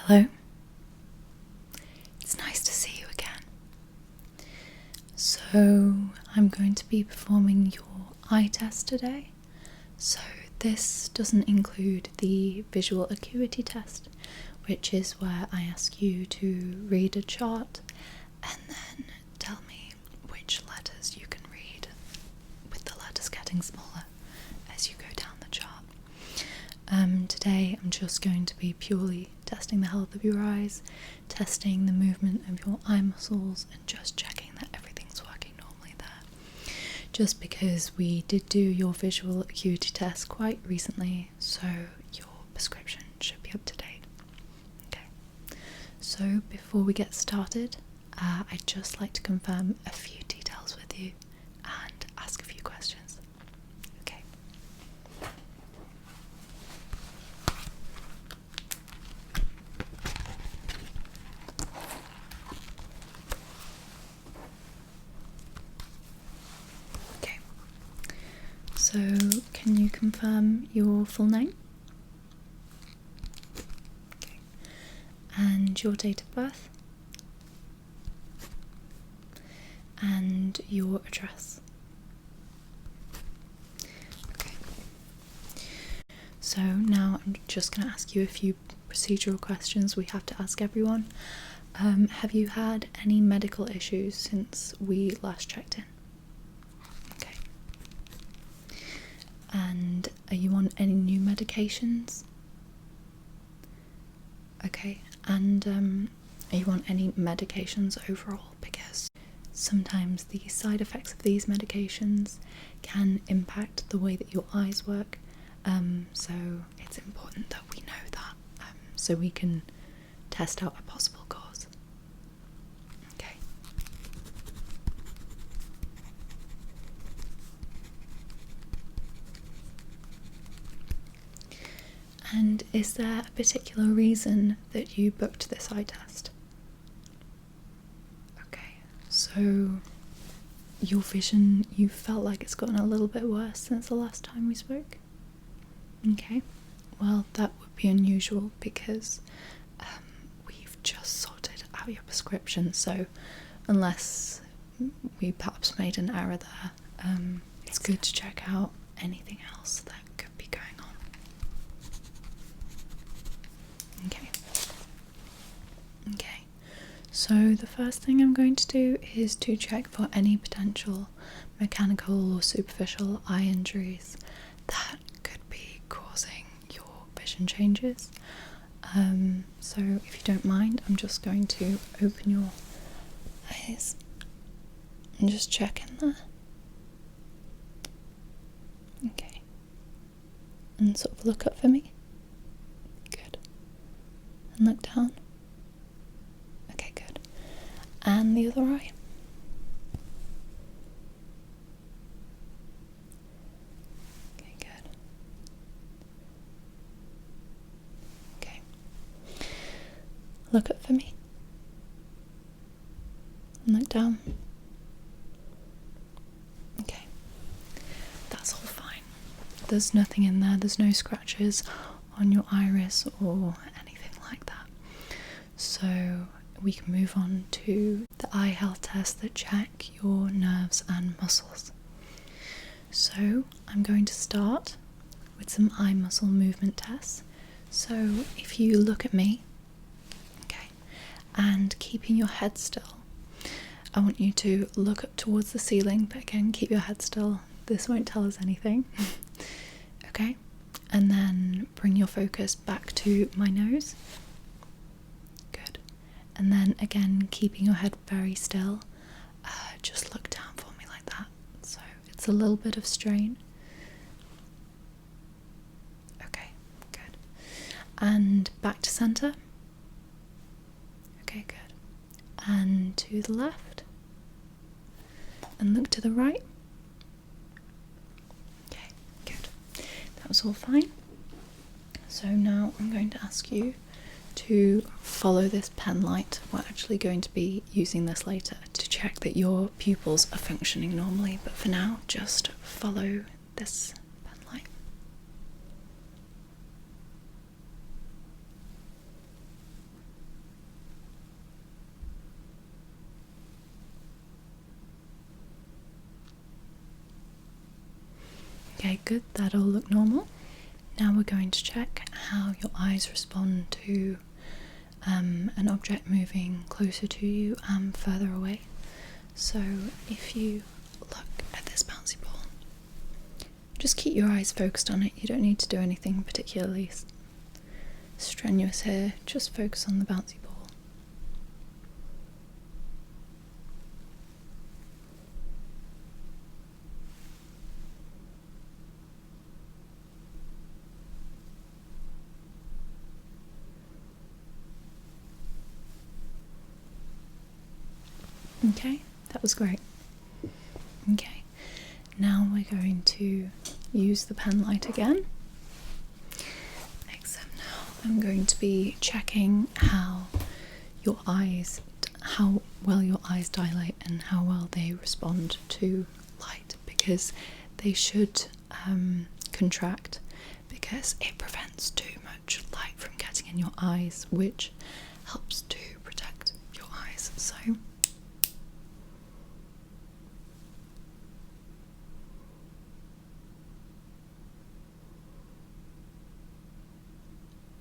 Hello. It's nice to see you again. So, I'm going to be performing your eye test today. So, this doesn't include the visual acuity test, which is where I ask you to read a chart and then tell me which letters you can read, with the letters getting smaller as you go down the chart. Today I'm just going to be purely testing the health of your eyes, testing the movement of your eye muscles, and just checking that everything's working normally there. Just because we did do your visual acuity test quite recently, so your prescription should be up to date. Okay, so before we get started, I'd just like to confirm a few details with you and ask a few questions. Okay. Okay. So, can you confirm your full name? Okay. And your date of birth? And your address? Okay. So now I'm just going to ask you a few procedural questions we have to ask everyone. Have you had any medical issues since we last checked in? Okay. And are you on any new medications? Okay. And are you on any medications overall? Because sometimes the side effects of these medications can impact the way that your eyes work. So it's important that we know that, so we can test out a possible cause. Okay. And is there a particular reason that you booked this eye test? Okay, so your vision, you felt like it's gotten a little bit worse since the last time we spoke? Okay, well, that would be unusual because we've just sorted out your prescription, so unless we perhaps made an error there, it's good to check out anything else that could be going on. Okay. Okay, so the first thing I'm going to do is to check for any potential mechanical or superficial eye injuries that could be causing your vision changes. So if you don't mind, I'm just going to open your eyes and just check in there. Okay. And sort of look up for me. Good. And look down. Okay, good. And the other eye. Okay, good. Okay. Look up for me. And look down. Okay. That's all fine. There's nothing in there. There's no scratches on your iris or anything like that. So we can move on to the eye health tests that check your nerves and muscles. So I'm going to start with some eye muscle movement tests. So if you look at me, okay, and keeping your head still, I want you to look up towards the ceiling, but again, keep your head still. This won't tell us anything. Okay, and then bring your focus back to my nose. Good. And then again, keeping your head very still, just look down for me like that. So it's a little bit of strain. Okay, good. And back to center. Okay, good. And to the left. And look to the right. Okay, good. That was all fine. So now I'm going to ask you to follow this pen light. We're actually going to be using this later to check that your pupils are functioning normally, but for now, just follow this pen light. Okay, good, that all look normal. Now we're going to check how your eyes respond to an object moving closer to you and further away. So if you look at this bouncy ball, just keep your eyes focused on it. You don't need to do anything particularly strenuous here, just focus on the bouncy ball. Okay, that was great. Okay, now we're going to use the pen light again. Except now I'm going to be checking how well your eyes dilate and how well they respond to light, because they should contract, because it prevents too much light from getting in your eyes, which helps to protect your eyes. So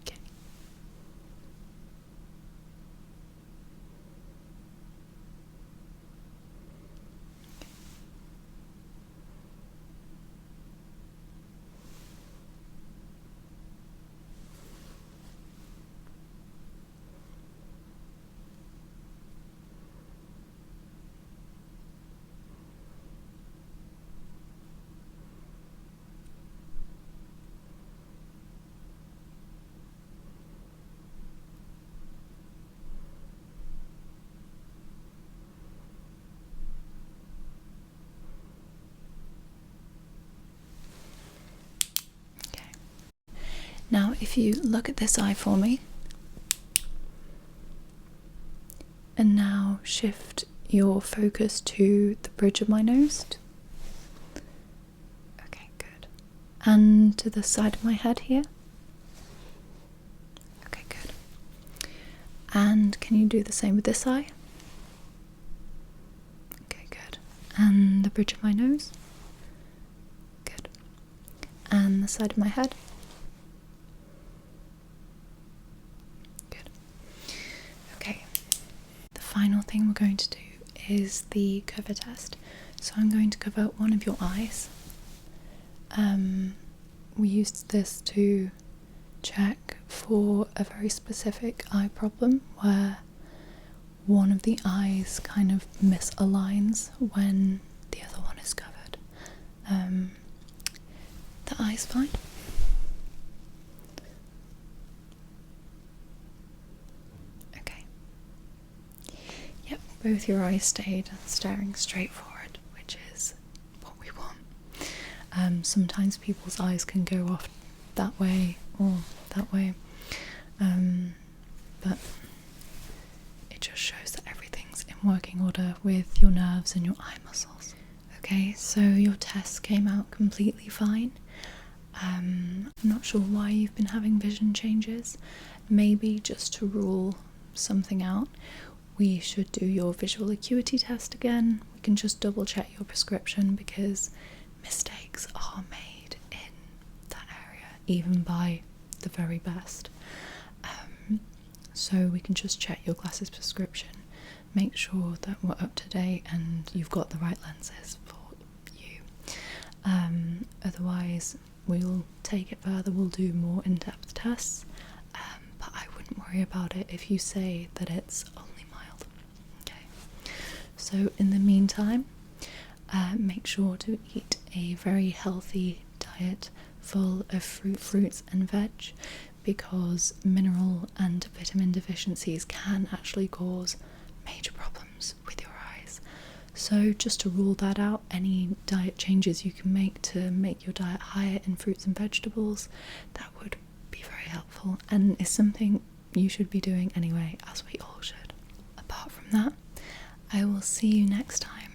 okay. Now if you look at this eye for me, and now shift your focus to the bridge of my nose. Okay, good. And to the side of my head here. Okay, good. And can you do the same with this eye? Okay, good. And the bridge of my nose. Good. And the side of my head. Final thing we're going to do is the cover test. So I'm going to cover one of your eyes. We used this to check for a very specific eye problem where one of the eyes kind of misaligns when the other one is covered. The eye's fine. Both your eyes stayed staring straight forward, which is what we want. Sometimes people's eyes can go off that way or that way, but it just shows that everything's in working order with your nerves and your eye muscles. Okay, so your test came out completely fine. I'm not sure why you've been having vision changes. Maybe just to rule something out, we should do your visual acuity test again. We can just double check your prescription, because mistakes are made in that area, even by the very best. So we can just check your glasses prescription, make sure that we're up to date and you've got the right lenses for you. Otherwise, we'll take it further, we'll do more in-depth tests, but I wouldn't worry about it if you say that it's only mild. Okay, so in the meantime, make sure to eat a very healthy diet full of fruits and veg, because mineral and vitamin deficiencies can actually cause major problems with your eyes. So just to rule that out, any diet changes you can make to make your diet higher in fruits and vegetables, that would be very helpful, and is something you should be doing anyway, as we all should. Apart from that, I will see you next time.